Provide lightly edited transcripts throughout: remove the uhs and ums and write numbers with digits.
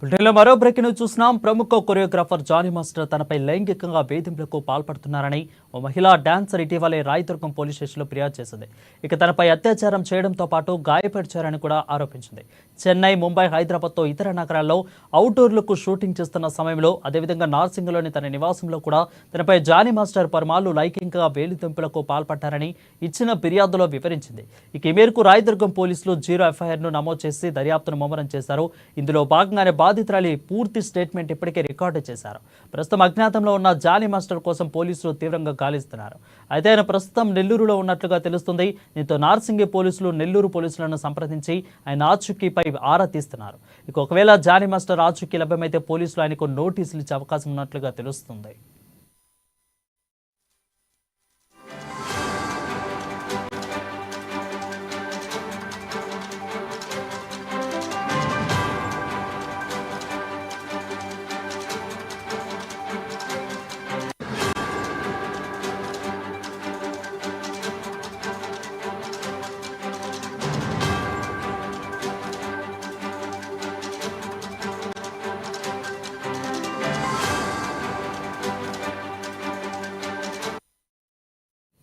బ్రిటన్లో మరో breaking news చూస్తున్నాం. ప్రముఖ కొరియోగ్రాఫర్ జానీ మాస్టర్ తనపై లైంగికంగా వేధింపులకు పాల్పడుతున్నారని ఓ మహిళా డాన్సర్ ఇటీవలే రాయదుర్గం పోలీస్ స్టేషన్లో ఫిర్యాదు చేసింది. ఇక తనపై అత్యాచారం చేయడంతో పాటు గాయపరిచారని కూడా ఆరోపించింది. చెన్నై, ముంబై, హైదరాబాద్తో ఇతర నగరాల్లో అవుట్డోర్లకు షూటింగ్ చేస్తున్న సమయంలో, అదేవిధంగా నార్సింగ్లోని తన నివాసంలో కూడా తనపై జానీ మాస్టర్ పలుమార్లు లైంగికంగా వేధింపులకు పాల్పడ్డారని ఇచ్చిన ఫిర్యాదులో వివరించింది. ఇక ఈ మేరకు రాయదుర్గం పోలీసులు 0 ఎఫ్ఐఆర్ను నమోదు చేసి దర్యాప్తును ముమ్మరం చేశారు. ఇందులో భాగంగానే బాధితురాలి పూర్తి స్టేట్మెంట్ ఇప్పటికే రికార్డు చేశారు. ప్రస్తుతం అజ్ఞాతంలో ఉన్న జానీ మాస్టర్ కోసం పోలీసులు తీవ్రంగా గాలిస్తున్నారు. అయితే ఆయన ప్రస్తుతం నెల్లూరులో ఉన్నట్లుగా తెలుస్తుంది. దీంతో నార్సింగి పోలీసులు నెల్లూరు పోలీసులను సంప్రదించి ఆయన ఆచూకీపై ఆరా తీస్తున్నారు. ఇక ఒకవేళ జానీ మాస్టర్ ఆచూకీ లభ్యమైతే పోలీసులు ఆయనకు నోటీసులు ఇచ్చే అవకాశం ఉన్నట్లుగా తెలుస్తుంది.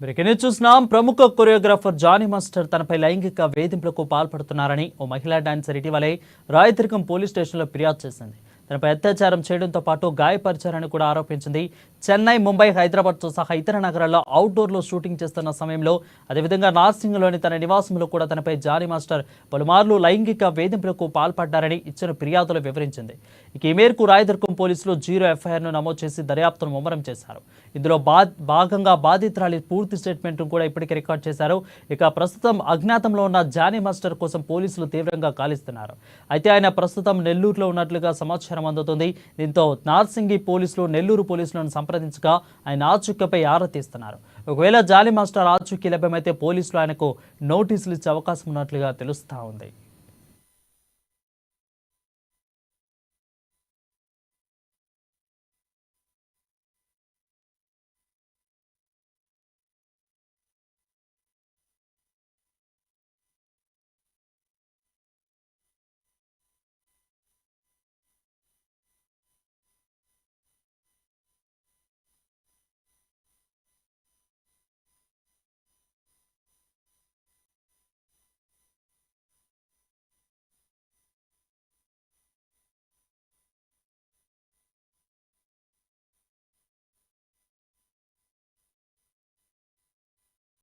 బ్రేకింగ్ న్యూస్ చూస్తున్నాం. ప్రముఖ కొరియోగ్రాఫర్ జానీ మాస్టర్ తనపై లైంగిక వేధింపులకు పాల్పడుతున్నారని ఓ మహిళా డాన్సర్ ఇటీవలే రాయదుర్గం పోలీస్ స్టేషన్లో ఫిర్యాదు చేసింది. తనపై అత్యాచారం చేయడంతో పాటు గాయపరిచారని కూడా ఆరోపించింది. చెన్నై, ముంబై, హైదరాబాద్తో సహా ఇతర నగరాల్లో అవుట్డోర్లో షూటింగ్ చేస్తున్న సమయంలో, అదేవిధంగా నార్సింగ్లోని తన నివాసంలో కూడా తనపై జానీ మాస్టర్ పలుమార్లు లైంగిక వేధింపులకు పాల్పడ్డారని ఇచ్చిన ఫిర్యాదులో వివరించింది. ఇక ఈ మేరకు రాయదుర్గం పోలీసులు 0 ఎఫ్ఐఆర్ను నమోదు చేసి దర్యాప్తును ముమ్మరం చేశారు. ఇందులో భాగంగా బాధితురాలి పూర్తి స్టేట్మెంట్ను కూడా ఇప్పటికే రికార్డు చేశారు. ఇక ప్రస్తుతం అజ్ఞాతంలో ఉన్న జానీ మాస్టర్ కోసం పోలీసులు తీవ్రంగా గాలిస్తున్నారు. అయితే ఆయన ప్రస్తుతం నెల్లూరులో ఉన్నట్లుగా సమాచారం అందుతుంది. దీంతో నార్సింగి పోలీసులు నెల్లూరు పోలీసులను సంప్రదించగా ఆయన ఆచూకీపై ఆరా తీస్తున్నారు. ఒకవేళ జానీ మాస్టర్ ఆచూకీ లభ్యమైతే పోలీసులు ఆయనకు నోటీసులు ఇచ్చే అవకాశం ఉన్నట్లుగా తెలుస్తా ఉంది.